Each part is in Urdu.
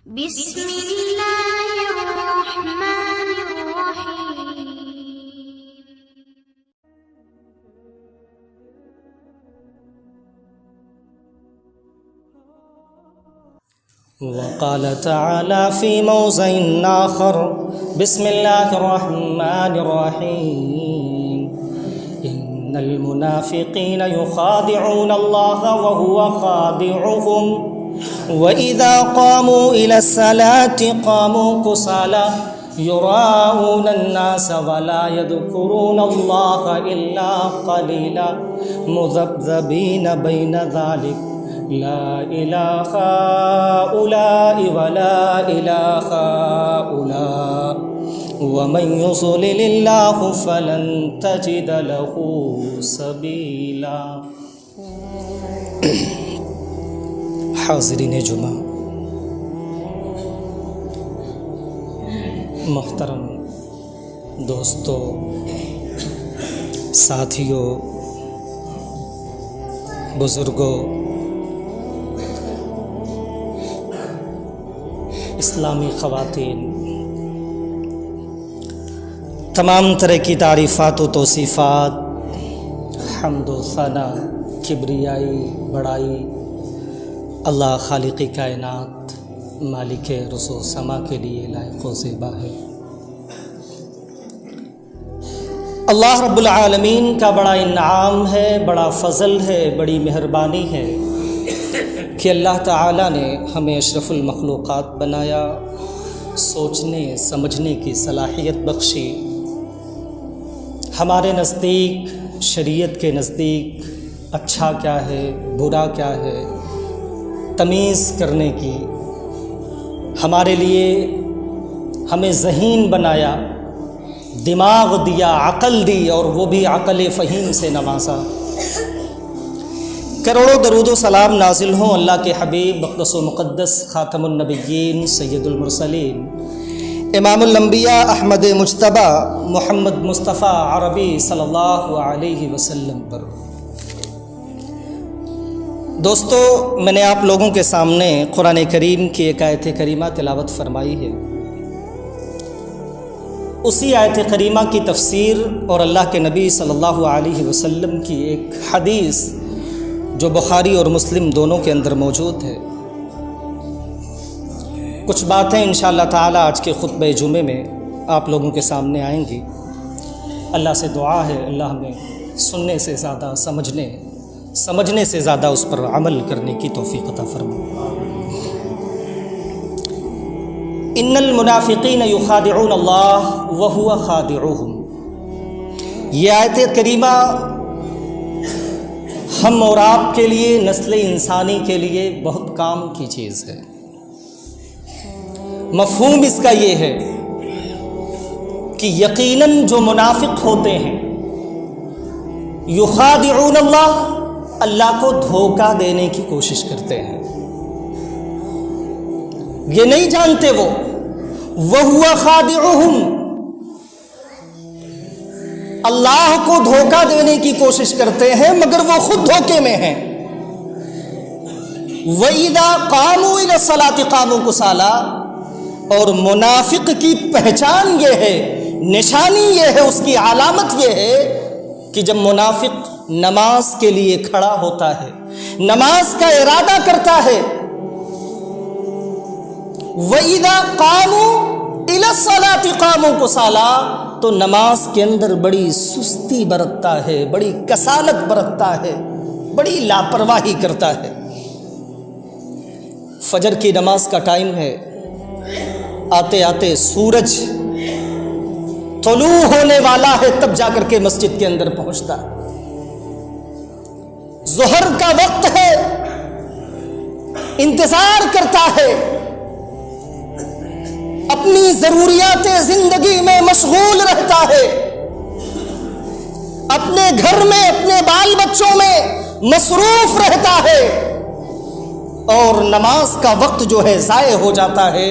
بسم الله الرحمن الرحيم. وقال تعالى في موضع آخر بسم الله الرحمن الرحيم إن المنافقين يخادعون الله وهو خادعهم وإذا قاموا إلى الصلاة قاموا كسالى يراءون الناس ولا يذكرون الله إلا قليلا مذبذبين بين ذلك لا إله هؤلاء ولا إله هؤلاء ومن يضلل الله فلن تجد له سبيلا. حاضرین جمعہ، محترم دوستو، ساتھیوں، بزرگوں، اسلامی خواتین، تمام طرح کی تعریفات و توصیفات، حمد و ثنا، کبریائی، بڑائی اللہ خالق کائنات، مالک رز و سما کے لیے لائق و زیبا ہے. اللہ رب العالمین کا بڑا انعام ہے، بڑا فضل ہے، بڑی مہربانی ہے کہ اللہ تعالیٰ نے ہمیں اشرف المخلوقات بنایا، سوچنے سمجھنے کی صلاحیت بخشی. ہمارے نزدیک، شریعت کے نزدیک اچھا کیا ہے، برا کیا ہے، تمیز کرنے کی ہمارے لیے ہمیں ذہین بنایا، دماغ دیا، عقل دی، اور وہ بھی عقل فہیم سے نوازا. کروڑوں درود و سلام نازل ہوں اللہ کے حبیب مقدس و مقدس خاتم النبیین سید المرسلین امام الانبیاء احمد مجتبی محمد مصطفیٰ عربی صلی اللہ علیہ وسلم پر. دوستو، میں نے آپ لوگوں کے سامنے قرآن کریم کی ایک آیت کریمہ تلاوت فرمائی ہے. اسی آیت کریمہ کی تفسیر اور اللہ کے نبی صلی اللہ علیہ وسلم کی ایک حدیث جو بخاری اور مسلم دونوں کے اندر موجود ہے. کچھ باتیں انشاءاللہ تعالی آج کے خطبہ جمعے میں آپ لوگوں کے سامنے آئیں گی. اللہ سے دعا ہے اللہ ہمیں سننے سے زیادہ سمجھنے سے زیادہ اس پر عمل کرنے کی توفیق عطا فرمائے. ان المنافقین یخادعون اللہ وہو خادعوہم. یہ آیت کریمہ ہم اور آپ کے لیے، نسل انسانی کے لیے بہت کام کی چیز ہے. مفہوم اس کا یہ ہے کہ یقیناً جو منافق ہوتے ہیں یخادعون اللہ کو دھوکہ دینے کی کوشش کرتے ہیں. یہ نہیں جانتے وہو خادعہم، اللہ کو دھوکہ دینے کی کوشش کرتے ہیں مگر وہ خود دھوکے میں ہیں. وَإِذَا قَامُوا إِلَى الصَّلَاةِ قَامُوا كُسَالَىٰ. اور منافق کی پہچان یہ ہے، نشانی یہ ہے، اس کی علامت یہ ہے کہ جب منافق نماز کے لیے کھڑا ہوتا ہے، نماز کا ارادہ کرتا ہے، وَإِذَا قَامُوا إِلَى الصَّلَاةِ قَامُوا كُسَالَىٰ. تو نماز کے اندر بڑی سستی برتتا ہے، بڑی کسالت برتتا ہے، بڑی لاپرواہی کرتا ہے. فجر کی نماز کا ٹائم ہے، آتے آتے سورج طلوع ہونے والا ہے، تب جا کر کے مسجد کے اندر پہنچتا. ظہر کا وقت ہے، انتظار کرتا ہے، اپنی ضروریات زندگی میں مشغول رہتا ہے، اپنے گھر میں، اپنے بال بچوں میں مصروف رہتا ہے، اور نماز کا وقت جو ہے ضائع ہو جاتا ہے.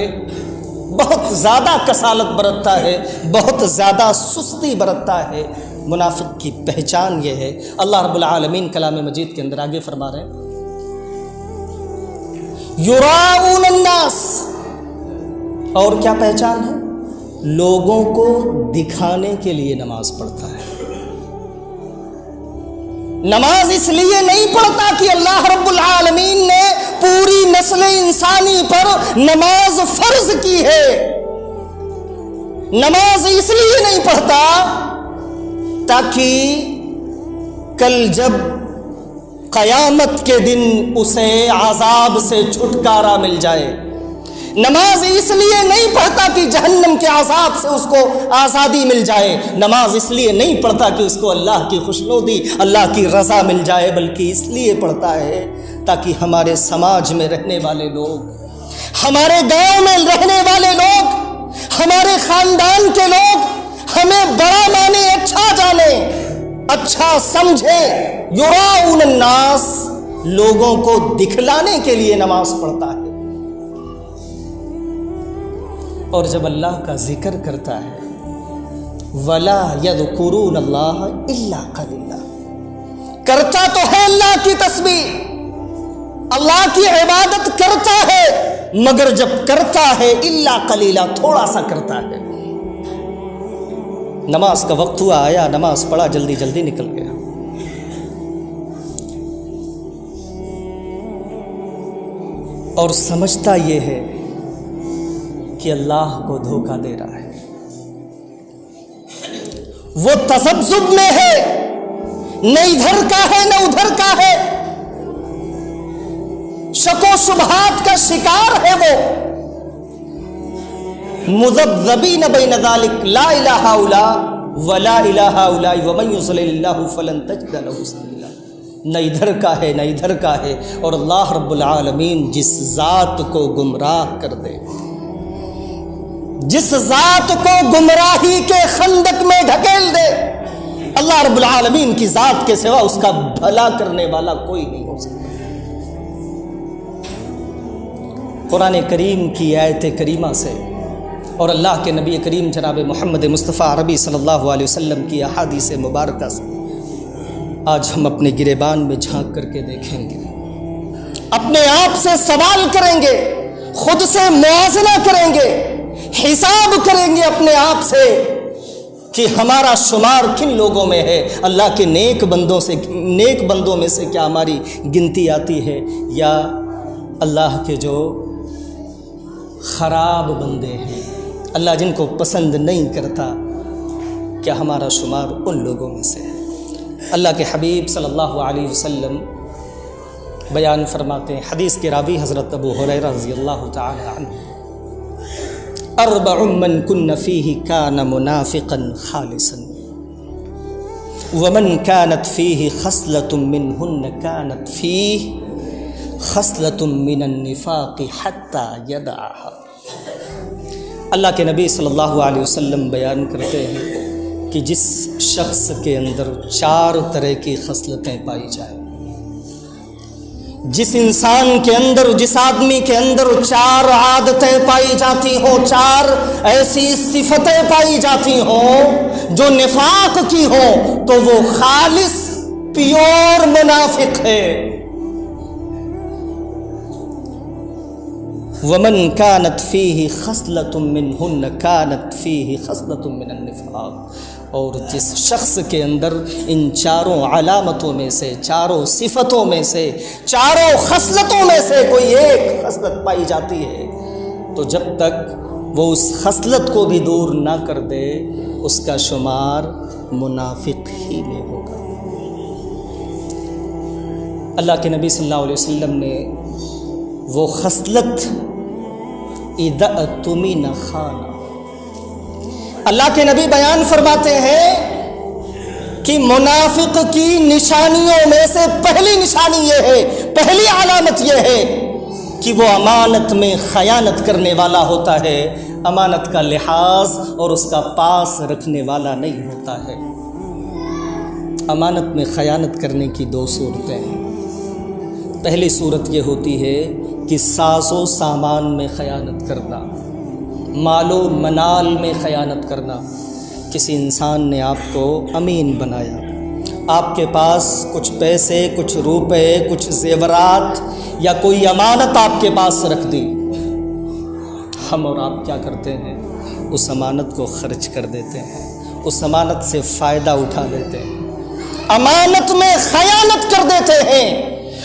بہت زیادہ کسالت برتتا ہے، بہت زیادہ سستی برتتا ہے. منافق کی پہچان یہ ہے. اللہ رب العالمین کلام مجید کے اندر آگے فرما رہے ہیں، یراؤون الناس، اور کیا پہچان ہے؟ لوگوں کو دکھانے کے لیے نماز پڑھتا ہے۔ نماز اس لیے نہیں پڑھتا کہ اللہ رب العالمین نے پوری نسل انسانی پر نماز فرض کی ہے۔ نماز اس لیے نہیں پڑھتا تاکہ کل جب قیامت کے دن اسے عذاب سے چھٹکارا مل جائے۔ نماز اس لیے نہیں پڑھتا کہ جہنم کے عذاب سے اس کو آزادی مل جائے۔ نماز اس لیے نہیں پڑھتا کہ اس کو اللہ کی خوشنودی، اللہ کی رضا مل جائے، بلکہ اس لیے پڑھتا ہے تاکہ ہمارے سماج میں رہنے والے لوگ، ہمارے گاؤں میں رہنے والے لوگ، ہمارے خاندان کے لوگ ہمیں بڑا مانے، اچھا جانے، اچھا سمجھے۔ یراؤن الناس، لوگوں کو دکھلانے کے لیے نماز پڑھتا ہے۔ اور جب اللہ کا ذکر کرتا ہے وَلَا يَذْكُرُونَ اللَّهَ إِلَّا قَلِيلًا، کرتا تو ہے اللہ کی تسبیح، اللہ کی عبادت کرتا ہے، مگر جب کرتا ہے الا قلیلا، تھوڑا سا کرتا ہے۔ نماز کا وقت ہوا، آیا، نماز پڑھا، جلدی جلدی نکل گیا۔ اور سمجھتا یہ ہے کہ اللہ کو دھوکہ دے رہا ہے، وہ تذبذب میں ہے، نہ ادھر کا ہے نہ ادھر کا ہے، شک و شبہات کا شکار ہے، وہ مذبذبین بین ذلک لا الہ الا ولا الہ الا ومن یضلل اللہ فلن تجد له سبیلا۔ نہ ادھر کا ہے نہ ادھر کا ہے، اور اللہ رب العالمین جس ذات کو گمراہ کر دے، جس ذات کو گمراہی کے خندق میں ڈھکیل دے، اللہ رب العالمین کی ذات کے سوا اس کا بھلا کرنے والا کوئی نہیں ہو سکتا۔ قرآن کریم کی آیت کریمہ سے اور اللہ کے نبی کریم جناب محمد مصطفیٰ عربی صلی اللہ علیہ وسلم کی احادیث مبارکہ سے آج ہم اپنے گریبان میں جھانک کر کے دیکھیں گے، اپنے آپ سے سوال کریں گے، خود سے موازنہ کریں گے، حساب کریں گے اپنے آپ سے کہ ہمارا شمار کن لوگوں میں ہے، اللہ کے نیک بندوں میں سے کیا ہماری گنتی آتی ہے، یا اللہ کے جو خراب بندے ہیں، اللہ جن کو پسند نہیں کرتا، کیا ہمارا شمار ان لوگوں میں سے ہے۔ اللہ کے حبیب صلی اللہ علیہ وسلم بیان فرماتے ہیں، حدیث کے راوی حضرت ابو ہریرہ رضی اللہ تعالی عنہ، اربع من کن فیہ کان منافقا خالصا ومن كانت فیہ خصلۃ منہن كانت فیہ خصلۃ من النفاق حتی یدعها۔ اللہ کے نبی صلی اللہ علیہ وسلم بیان کرتے ہیں کہ جس شخص کے اندر 4 طرح کی خصلتیں پائی جائیں، جس انسان کے اندر، جس آدمی کے اندر 4 عادتیں پائی جاتی ہوں، 4 ایسی صفتیں پائی جاتی ہوں جو نفاق کی ہوں، تو وہ خالص پیور منافق ہے۔ ومن كانت فيه خصلة منهن كانت فيه خصلة من النفاق، اور جس شخص کے اندر ان 4 علامتوں میں سے، 4 صفتوں میں سے، 4 خصلتوں میں سے کوئی ایک خصلت پائی جاتی ہے، تو جب تک وہ اس خصلت کو بھی دور نہ کر دے، اس کا شمار منافق ہی میں ہوگا۔ اللہ کے نبی صلی اللہ علیہ وسلم نے وہ خصلت اذا اؤتمن خان، اللہ کے نبی بیان فرماتے ہیں کہ منافق کی نشانیوں میں سے پہلی نشانی یہ ہے، پہلی علامت یہ ہے کہ وہ امانت میں خیانت کرنے والا ہوتا ہے، امانت کا لحاظ اور اس کا پاس رکھنے والا نہیں ہوتا ہے۔ امانت میں خیانت کرنے کی 2 صورتیں ہیں۔ پہلی صورت یہ ہوتی ہے کہ ساز و سامان میں خیانت کرنا، مال و منال میں خیانت کرنا۔ کسی انسان نے آپ کو امین بنایا، آپ کے پاس کچھ پیسے، کچھ روپے، کچھ زیورات یا کوئی امانت آپ کے پاس رکھ دی، ہم اور آپ کیا کرتے ہیں؟ اس امانت کو خرچ کر دیتے ہیں، اس امانت سے فائدہ اٹھا لیتے ہیں، امانت میں خیانت کر دیتے ہیں،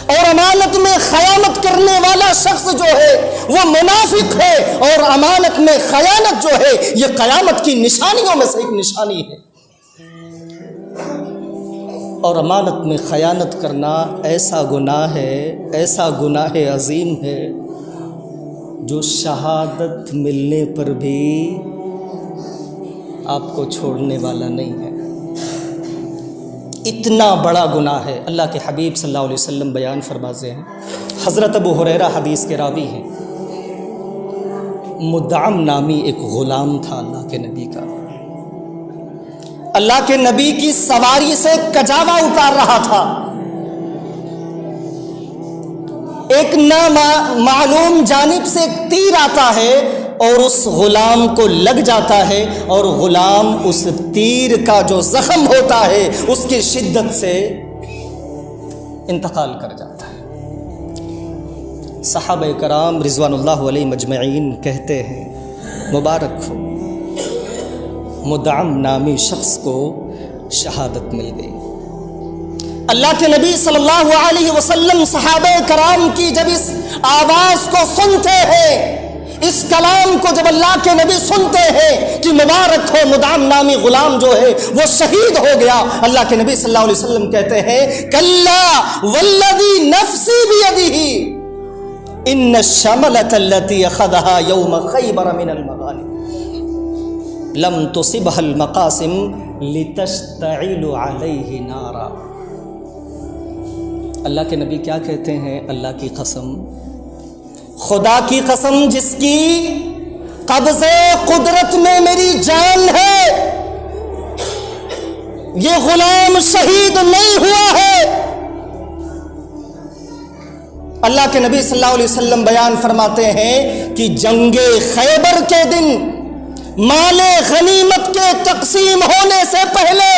اور امانت میں خیانت کرنے والا شخص جو ہے وہ منافق ہے، اور امانت میں خیانت جو ہے یہ قیامت کی نشانیوں میں سے ایک نشانی ہے۔ اور امانت میں خیانت کرنا ایسا گناہ ہے، ایسا گناہ عظیم ہے جو شہادت ملنے پر بھی آپ کو چھوڑنے والا نہیں ہے۔ اتنا بڑا گناہ ہے۔ اللہ کے حبیب صلی اللہ علیہ وسلم بیان فرماتے ہیں، حضرت ابو ہریرہ حدیث کے راوی ہیں، مدعم نامی ایک غلام تھا اللہ کے نبی کا، اللہ کے نبی کی سواری سے کجاوا اتار رہا تھا، ایک نامعلوم جانب سے ایک تیر آتا ہے اور اس غلام کو لگ جاتا ہے، اور غلام اس تیر کا جو زخم ہوتا ہے اس کی شدت سے انتقال کر جاتا ہے۔ صحابہ کرام رضوان اللہ علیہ مجمعین کہتے ہیں مبارک ہو، مدعم نامی شخص کو شہادت مل گئی۔ اللہ کے نبی صلی اللہ علیہ وسلم صحابہ کرام کی جب اس آواز کو سنتے ہیں، اس کلام کو جب اللہ کے نبی سنتے ہیں کہ مبارک ہو مدعم نامی غلام جو ہے وہ شہید ہو گیا، اللہ کے نبی صلی اللہ علیہ وسلم کہتے ہیں کلا والذی نفسی بیدہ ان الشملۃ التي اخذها يوم خیبر من المغانم لم تصبها المقاسم لتشتعل علیہ نارا۔ اللہ کے نبی کیا کہتے ہیں؟ اللہ کی قسم، خدا کی قسم جس کی قبضے قدرت میں میری جان ہے، یہ غلام شہید نہیں ہوا ہے۔ اللہ کے نبی صلی اللہ علیہ وسلم بیان فرماتے ہیں کہ جنگ خیبر کے دن مال غنیمت کے تقسیم ہونے سے پہلے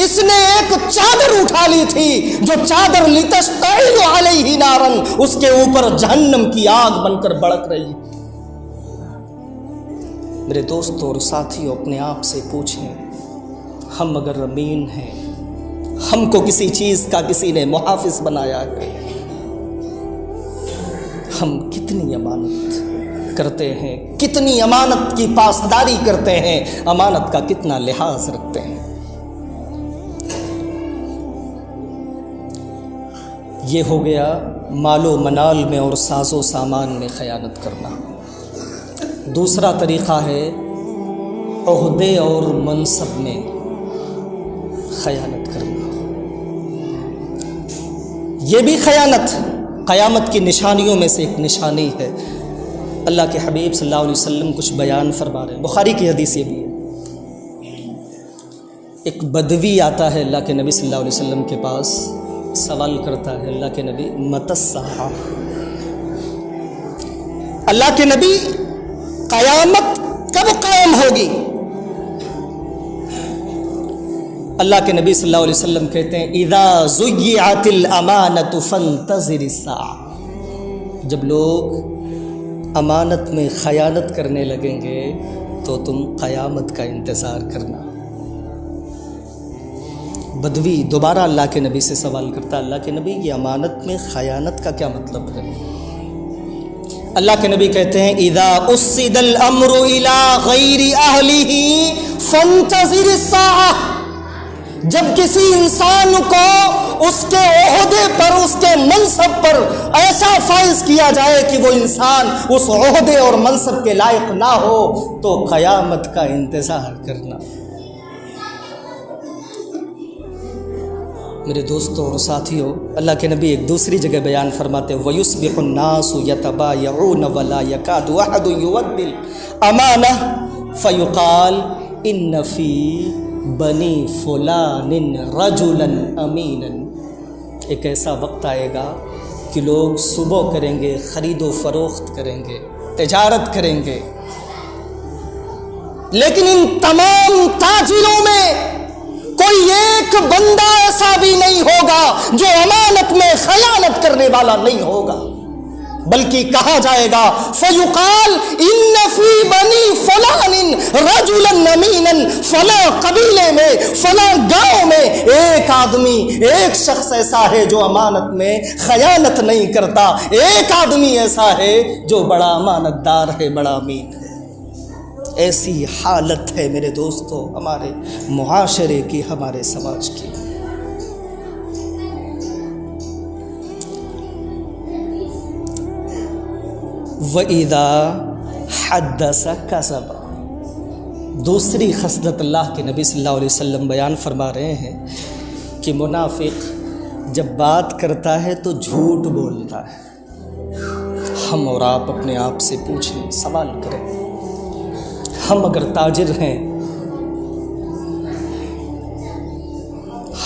اس نے ایک چادر اٹھا لی تھی، جو چادر لتشتعل علیہ نارن، اس کے اوپر جہنم کی آگ بن کر بڑک رہی۔ میرے دوستوں اور ساتھیوں، اپنے آپ سے پوچھیں، ہم اگر امین ہیں، ہم کو کسی چیز کا کسی نے محافظ بنایا ہے، ہم کتنی امانت کرتے ہیں، کتنی امانت کی پاسداری کرتے ہیں، امانت کا کتنا لحاظ رکھتے ہیں۔ یہ ہو گیا مال و منال میں اور ساز و سامان میں خیانت کرنا۔ دوسرا طریقہ ہے عہدے اور منصب میں خیانت کرنا۔ یہ بھی خیانت قیامت کی نشانیوں میں سے ایک نشانی ہے۔ اللہ کے حبیب صلی اللہ علیہ وسلم کچھ بیان فرما رہے ہیں، بخاری کی حدیث یہ بھی ہے۔ ایک بدوی آتا ہے اللہ کے نبی صلی اللہ علیہ وسلم کے پاس، سوال کرتا ہے اللہ کے نبی متی الساعہ، اللہ کے نبی قیامت کب قائم ہوگی؟ اللہ کے نبی صلی اللہ علیہ وسلم کہتے ہیں اذا ضیعت الامانۃ فانتظر الساعہ، جب لوگ امانت میں خیانت کرنے لگیں گے تو تم قیامت کا انتظار کرنا۔ بدوی دوبارہ اللہ کے نبی سے سوال کرتا ہے، اللہ کے نبی یہ امانت میں خیانت کا کیا مطلب ہے؟ اللہ کے نبی کہتے ہیں اذا اسد الامر الى غیر اہلہ فانتظر الساعہ، جب کسی انسان کو اس کے عہدے پر، اس کے منصب پر ایسا فائز کیا جائے کہ وہ انسان اس عہدے اور منصب کے لائق نہ ہو تو قیامت کا انتظار کرنا۔ میرے دوستوں اور ساتھیوں، اللہ کے نبی ایک دوسری جگہ بیان فرماتے ہیں وَيُصْبِحُ النَّاسُ يَتَبَايَعُونَ وَلَا يَكَادُ أَحَدٌ يُوَدِّ الْأَمَانَةَ فَيُقَالُ إِنَّ فِي بَنِي فُلَانٍ رَجُلًا أَمِينًا۔ ایک ایسا وقت آئے گا کہ لوگ صبح کریں گے، خرید و فروخت کریں گے، تجارت کریں گے، لیکن ان تمام تاجروں میں کوئی ایک بندہ ایسا بھی نہیں ہوگا جو امانت میں خیانت کرنے والا نہیں ہوگا۔ بلکہ کہا جائے گا فیقال ان فی بنی فلان رجلا امینا، فلاں قبیلے میں فلاں گاؤں میں ایک آدمی، ایک شخص ایسا ہے جو امانت میں خیانت نہیں کرتا، ایک آدمی ایسا ہے جو بڑا امانت دار ہے، بڑا امین ہے۔ ایسی حالت ہے میرے دوستو ہمارے معاشرے کی، ہمارے سماج کی۔ وَإِذَا حَدَّثَ كَذَبَ، دوسری خصلت اللہ کے نبی صلی اللہ علیہ وسلم بیان فرما رہے ہیں کہ منافق جب بات کرتا ہے تو جھوٹ بولتا ہے۔ ہم اور آپ اپنے آپ سے پوچھیں، سوال کریں، ہم اگر تاجر ہیں،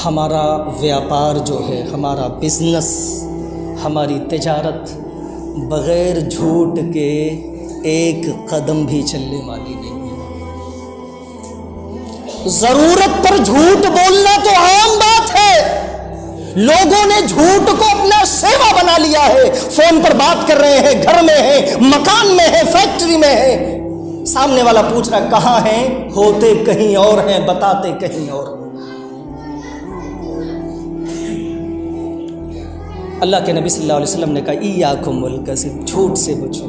ہمارا ویاپار جو ہے، ہمارا بزنس، ہماری تجارت بغیر جھوٹ کے ایک قدم بھی چلنے والی نہیں ہے۔ ضرورت پر جھوٹ بولنا تو عام بات ہے، لوگوں نے جھوٹ کو اپنا سیوا بنا لیا ہے۔ فون پر بات کر رہے ہیں، گھر میں ہیں، مکان میں ہیں، فیکٹری میں ہیں، سامنے والا پوچھ رہا کہاں ہیں، ہوتے کہیں اور ہیں، بتاتے کہیں اور۔ اللہ کے نبی صلی اللہ علیہ وسلم نے کہا ایاکم والکذب، جھوٹ سے بچو،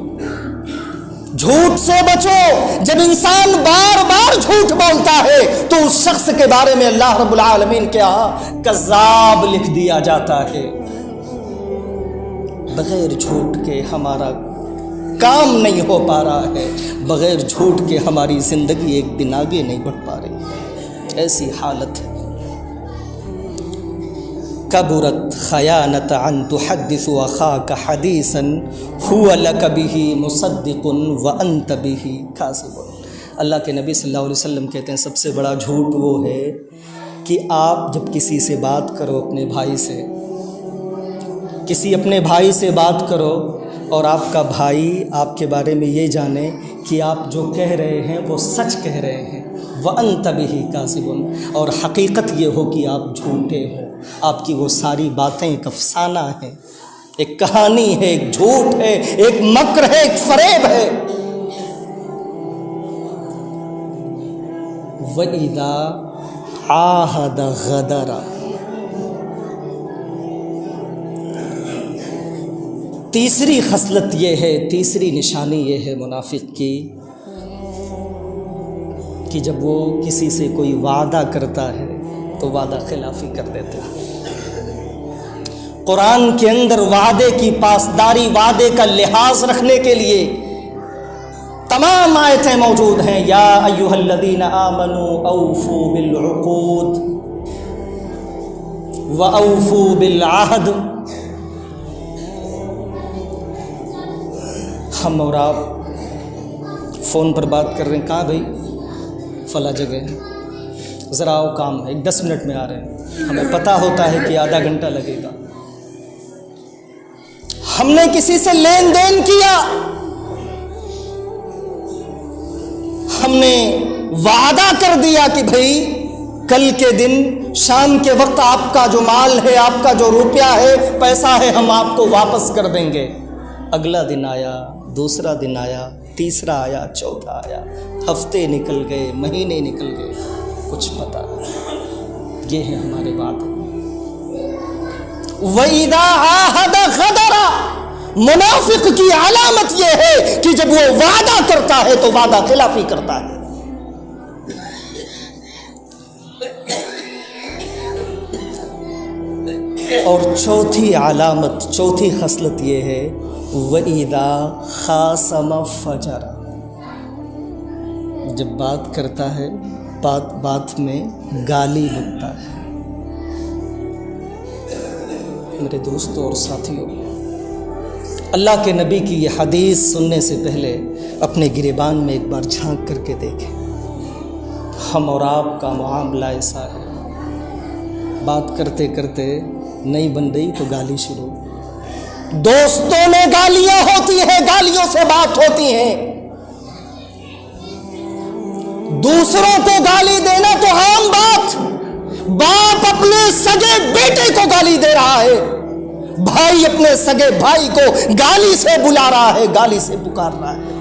جھوٹ سے بچو۔ جب انسان بار بار جھوٹ بولتا ہے تو اس شخص کے بارے میں اللہ رب العالمین کے ہاں کذاب لکھ دیا جاتا ہے۔ بغیر جھوٹ کے ہمارا کام نہیں ہو پا رہا ہے، بغیر جھوٹ کے ہماری زندگی ایک دن آگے نہیں بڑھ پا رہی، ایسی حالت ہے۔ کبرت خیانت ان تحدث اخاک حدیثا هو لک به مصدق وانت به کاذب۔ اللہ کے نبی صلی اللہ علیہ وسلم کہتے ہیں سب سے بڑا جھوٹ وہ ہے کہ آپ جب کسی سے بات کرو، اپنے بھائی سے، کسی اپنے بھائی سے بات کرو اور آپ کا بھائی آپ کے بارے میں یہ جانے کہ آپ جو کہہ رہے ہیں وہ سچ کہہ رہے ہیں، وَأَنْتَ بِهِ كَاذِبٌ، اور حقیقت یہ ہو کہ آپ جھوٹے ہو، آپ کی وہ ساری باتیں ایک افسانہ ہیں، ایک کہانی ہے، ایک جھوٹ ہے، ایک مکر ہے، ایک فریب ہے۔ وَإِذَا عَاهَدَ غَدَرَ، تیسری خصلت یہ ہے، تیسری نشانی یہ ہے منافق کی کہ جب وہ کسی سے کوئی وعدہ کرتا ہے تو وعدہ خلافی کر دیتا ہے۔ قرآن کے اندر وعدے کی پاسداری، وعدے کا لحاظ رکھنے کے لیے تمام آیتیں موجود ہیں۔ یا ایھا الذین آمنوا اوفوا بالعقود واوفوا بالعہد۔ ہم اور آپ فون پر بات کر رہے ہیں، کہاں بھائی؟ فلاں جگہ ہے، ذرا آؤ کام ہے، 10 منٹ میں آ رہے ہیں، ہمیں پتہ ہوتا ہے کہ آدھا گھنٹہ لگے گا۔ ہم نے کسی سے لین دین کیا، ہم نے وعدہ کر دیا کہ بھائی کل کے دن شام کے وقت آپ کا جو مال ہے، آپ کا جو روپیہ ہے، پیسہ ہے، ہم آپ کو واپس کر دیں گے۔ اگلا دن آیا، دوسرا دن آیا، تیسرا آیا، چوتھا آیا، ہفتے نکل گئے، مہینے نکل گئے، کچھ پتہ نہیں۔ یہ ہے ہمارے بات۔ وَإِذَا عَاهَدَ غَدَرَ، منافق کی علامت یہ ہے کہ جب وہ وعدہ کرتا ہے تو وعدہ خلافی کرتا ہے۔ اور چوتھی علامت، چوتھی خصلت یہ ہے وَإِذَا خَاصَمَ فَجَرَ، جب بات کرتا ہے بات میں گالی بکتا ہے۔ میرے دوستوں اور ساتھیوں، اللہ کے نبی کی یہ حدیث سننے سے پہلے اپنے گریبان میں ایک بار جھانک کر کے دیکھیں۔ ہم اور آپ کا معاملہ ایسا ہے، بات کرتے کرتے نہیں بن رہی تو گالی شروع، دوستوں میں گالیاں ہوتی ہیں، گالیوں سے بات ہوتی ہیں، دوسروں کو گالی دینا تو عام بات، باپ اپنے سگے بیٹے کو گالی دے رہا ہے، بھائی اپنے سگے بھائی کو گالی سے بلا رہا ہے، گالی سے پکار رہا ہے۔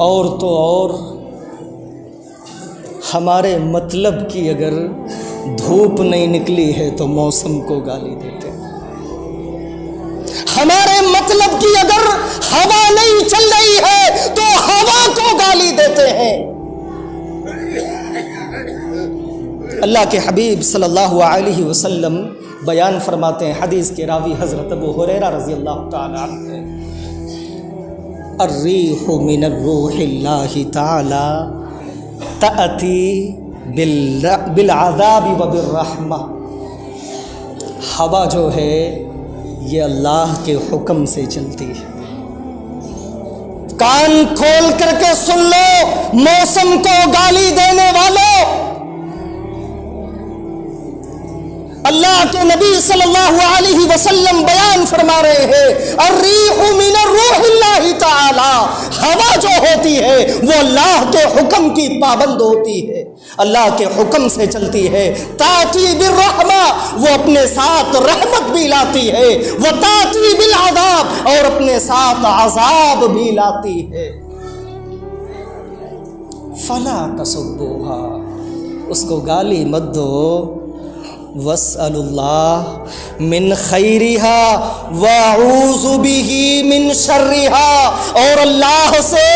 اور تو اور ہمارے مطلب کی اگر دھوپ نہیں نکلی ہے تو موسم کو گالی دیتے ہیں، ہمارے مطلب کی اگر ہوا نہیں چل رہی ہے تو ہوا کو گالی دیتے ہیں۔ اللہ کے حبیب صلی اللہ علیہ وسلم بیان فرماتے ہیں، حدیث کے راوی حضرت ابو ہریرہ رضی اللہ تعالی عنہ ہیں، الریح من الروح اللہ تعالی تأتی بالعذاب و بالرحمہ، ہوا جو ہے یہ اللہ کے حکم سے چلتی ہے۔ کان کھول کر کے سن لو موسم کو گالی دینے والوں، اللہ کے نبی صلی اللہ علیہ وسلم بیان فرما رہے ہیں، الریح من الروح اللہ تعالی، ہوا جو ہوتی ہے وہ اللہ کے حکم کی پابند ہوتی ہے، اللہ کے حکم سے چلتی ہے۔ تاتی بالرحمہ، وہ اپنے ساتھ رحمت بھی لاتی ہے، وہ تاتی بالعذاب، اور اپنے ساتھ عذاب بھی لاتی ہے۔ فلا تسبوها، اس کو گالی مت دو، وَاسْأَلُ اللَّهَ مِنْ خَيْرِهَا وَأَعُوذُ بِهِ مِنْ شَرِّهَا، اور اللہ سے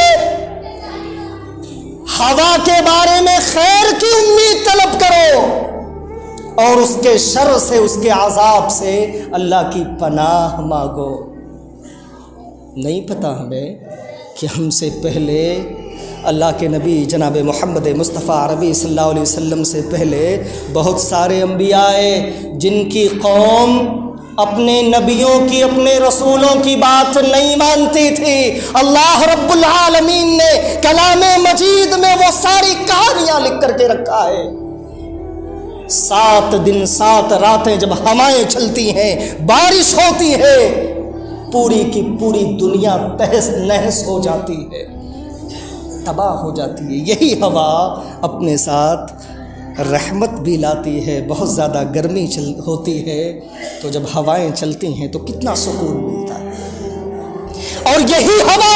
ہوا کے بارے میں خیر کی امید طلب کرو، اور اس کے شر سے، اس کے عذاب سے اللہ کی پناہ مانگو۔ نہیں پتہ ہمیں کہ ہم سے پہلے اللہ کے نبی جناب محمد مصطفیٰ عربی صلی اللہ علیہ وسلم سے پہلے بہت سارے انبیاء آئے جن کی قوم اپنے نبیوں کی، اپنے رسولوں کی بات نہیں مانتی تھی۔ اللہ رب العالمین نے کلام مجید میں وہ ساری کہانیاں لکھ کر کے رکھا ہے۔ 7 دن 7 راتیں جب ہوائیں چلتی ہیں، بارش ہوتی ہے، پوری کی پوری دنیا تہس نہس ہو جاتی ہے، تباہ ہو جاتی ہے۔ یہی ہوا اپنے ساتھ رحمت بھی لاتی ہے۔ بہت زیادہ گرمی ہوتی ہے تو جب ہوائیں چلتی ہیں تو کتنا سکون ملتا ہے، اور یہی ہوا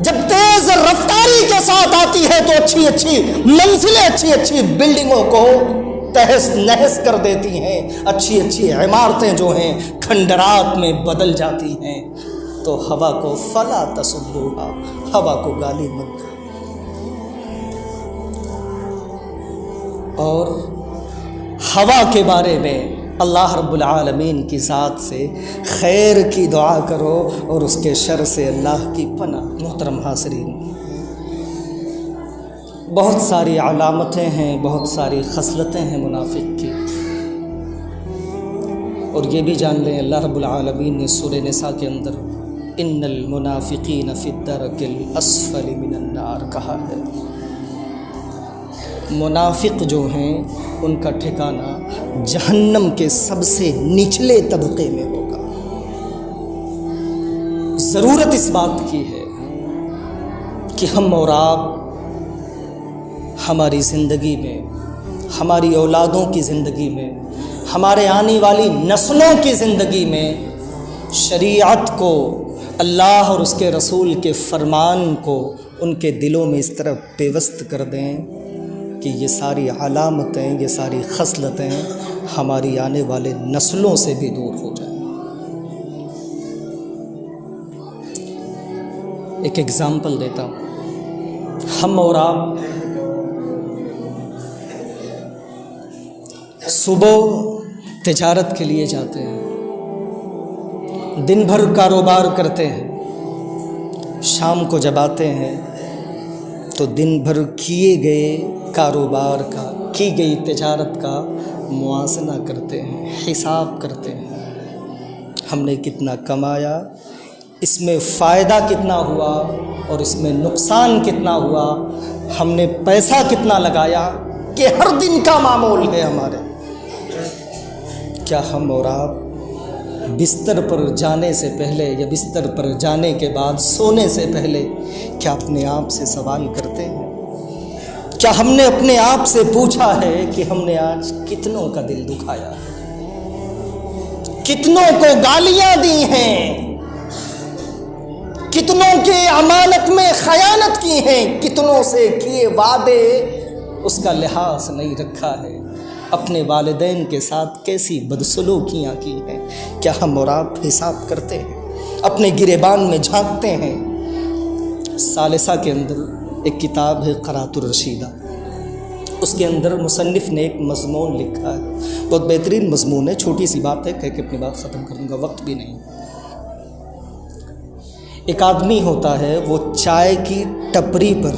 جب تیز رفتاری کے ساتھ آتی ہے تو اچھی اچھی منزلیں، اچھی اچھی بلڈنگوں کو تہس نہس کر دیتی ہیں، اچھی اچھی عمارتیں جو ہیں کھنڈرات میں بدل جاتی ہیں۔ تو ہوا کو فلا تسبوها، ہوا کو گالی مت دو۔ اور ہوا کے بارے میں اللہ رب العالمین کی ذات سے خیر کی دعا کرو اور اس کے شر سے اللہ کی پناہ۔ محترم حاضرین، بہت ساری علامتیں ہیں، بہت ساری خصلتیں ہیں منافق کی، اور یہ بھی جان لیں اللہ رب العالمین نے سورہ نساء کے اندر ان المنافقین فی الدرک الاسفل من النار کہا ہے۔ منافق جو ہیں ان کا ٹھکانہ جہنم کے سب سے نچلے طبقے میں ہوگا۔ ضرورت اس بات کی ہے کہ ہم اور آپ ہماری زندگی میں، ہماری اولادوں کی زندگی میں، ہمارے آنے والی نسلوں کی زندگی میں شریعت کو، اللہ اور اس کے رسول کے فرمان کو ان کے دلوں میں اس طرح پیوست کر دیں کہ یہ ساری علامتیں، یہ ساری خصلتیں ہماری آنے والے نسلوں سے بھی دور ہو جائیں۔ ایک ایگزامپل دیتا ہوں، ہم اور آپ صبح تجارت کے لیے جاتے ہیں، دن بھر کاروبار کرتے ہیں، شام کو جب آتے ہیں تو دن بھر کیے گئے کاروبار کا، کی گئی تجارت کا موازنہ کرتے ہیں، حساب کرتے ہیں، ہم نے کتنا کمایا، اس میں فائدہ کتنا ہوا اور اس میں نقصان کتنا ہوا، ہم نے پیسہ کتنا لگایا، کہ ہر دن کا معمول ہے ہمارے۔ کیا ہم اور آپ بستر پر جانے سے پہلے یا بستر پر جانے کے بعد سونے سے پہلے کیا اپنے آپ سے سوال کرتے ہیں؟ کیا ہم نے اپنے آپ سے پوچھا ہے کہ ہم نے آج کتنوں کا دل دکھایا؟ کتنوں کو گالیاں دی ہیں، کتنوں کے امانت میں خیانت کی ہیں، کتنوں سے کیے وعدے اس کا لحاظ نہیں رکھا ہے، اپنے والدین کے ساتھ کیسی بدسلوکیاں کی ہیں، کیا ہم اور آپ حساب کرتے ہیں؟ اپنے گریبان میں جھانکتے ہیں؟ ثالثہ کے اندر ایک کتاب ہے قرات الرشیدہ، اس کے اندر مصنف نے ایک مضمون لکھا ہے، بہت بہترین مضمون ہے، چھوٹی سی بات ہے، کہہ کے اپنی بات ختم کر دوں گا، وقت بھی نہیں۔ ایک آدمی ہوتا ہے، وہ چائے کی ٹپری پر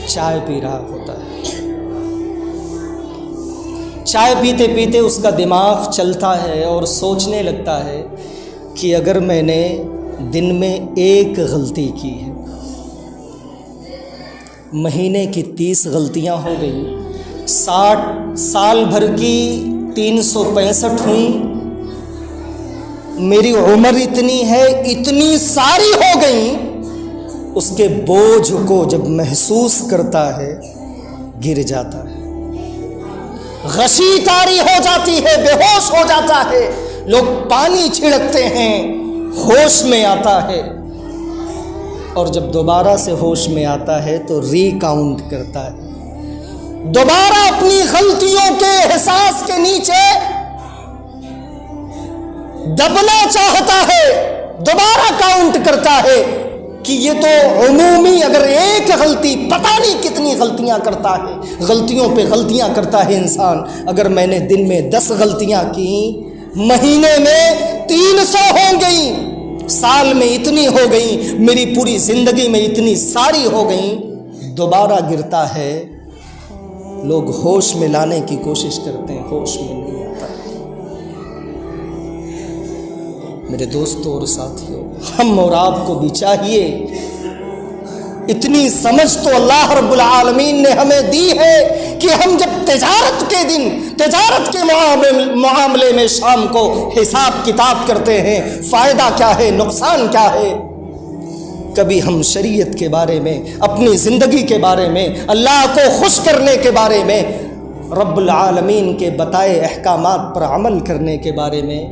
چائے پی رہا ہوتا ہے، چائے پیتے پیتے اس کا دماغ چلتا ہے اور سوچنے لگتا ہے کہ اگر میں نے دن میں ایک غلطی کی ہے، مہینے کی 30 غلطیاں ہو گئیں، 60 سال بھر کی 365 ہوئیں، میری عمر اتنی ہے، اتنی ساری ہو گئیں، اس کے بوجھ کو جب محسوس کرتا ہے گر جاتا ہے، غشی طاری ہو جاتی ہے، بے ہوش ہو جاتا ہے، لوگ پانی چھڑکتے ہیں، ہوش میں آتا ہے، اور جب دوبارہ سے ہوش میں آتا ہے تو ری کاؤنٹ کرتا ہے، دوبارہ اپنی غلطیوں کے احساس کے نیچے دبنا چاہتا ہے، دوبارہ کاؤنٹ کرتا ہے کہ یہ تو عمومی اگر ایک غلطی، پتہ نہیں کتنی غلطیاں کرتا ہے، غلطیوں پہ غلطیاں کرتا ہے انسان، اگر میں نے دن میں 10 غلطیاں کی، مہینے میں 300 ہو گئیں، سال میں اتنی ہو گئیں، میری پوری زندگی میں اتنی ساری ہو گئیں، دوبارہ گرتا ہے، لوگ ہوش میں لانے کی کوشش کرتے ہیں، ہوش میں نہیں آتا۔ میرے دوستوں اور ساتھیوں، ہم اور آپ کو بھی چاہیے، اتنی سمجھ تو اللہ رب العالمین نے ہمیں دی ہے کہ ہم جب تجارت کے دن، تجارت کے معاملے میں شام کو حساب کتاب کرتے ہیں، فائدہ کیا ہے، نقصان کیا ہے، کبھی ہم شریعت کے بارے میں، اپنی زندگی کے بارے میں، اللہ کو خوش کرنے کے بارے میں، رب العالمین کے بتائے احکامات پر عمل کرنے کے بارے میں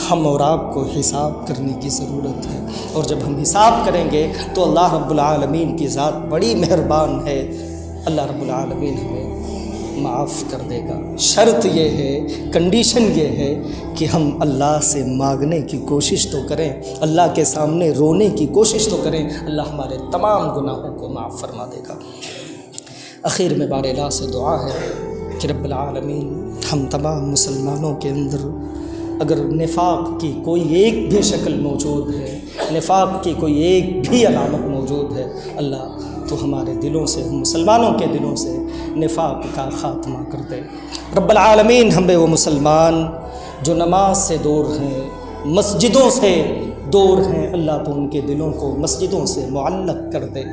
ہم اور آپ کو حساب کرنے کی ضرورت ہے، اور جب ہم حساب کریں گے تو اللہ رب العالمین کی ذات بڑی مہربان ہے، اللہ رب العالمین ہمیں معاف کر دے گا۔ شرط یہ ہے، کنڈیشن یہ ہے کہ ہم اللہ سے مانگنے کی کوشش تو کریں، اللہ کے سامنے رونے کی کوشش تو کریں، اللہ ہمارے تمام گناہوں کو معاف فرما دے گا۔ اخیر میں بار الہ سے دعا ہے کہ رب العالمین ہم تمام مسلمانوں کے اندر اگر نفاق کی کوئی ایک بھی شکل موجود ہے، نفاق کی کوئی ایک بھی علامت موجود ہے، اللہ تو ہمارے دلوں سے، ہم مسلمانوں کے دلوں سے نفاق کا خاتمہ کر دے۔ رب العالمین ہمیں وہ مسلمان جو نماز سے دور ہیں، مسجدوں سے دور ہیں، اللہ تو ان کے دلوں کو مسجدوں سے معلق کر دے۔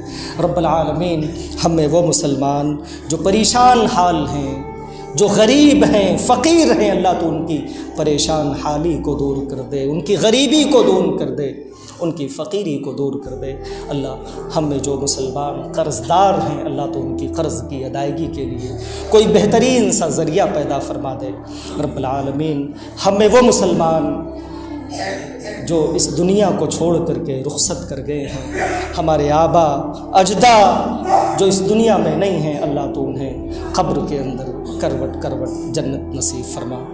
رب العالمین ہمیں وہ مسلمان جو پریشان حال ہیں، جو غریب ہیں، فقیر ہیں، اللہ تو ان کی پریشان حالی کو دور کر دے، ان کی غریبی کو دور کر دے، ان کی فقیری کو دور کر دے۔ اللہ ہم میں جو مسلمان قرض دار ہیں، اللہ تو ان کی قرض کی ادائیگی کے لیے کوئی بہترین سا ذریعہ پیدا فرما دے۔ رب العالمین ہم میں وہ مسلمان جو اس دنیا کو چھوڑ کر کے رخصت کر گئے ہیں، ہمارے آبا اجداد جو اس دنیا میں نہیں ہیں، اللہ تو انہیں قبر کے اندر کروٹ کروٹ جنت نصیب فرما۔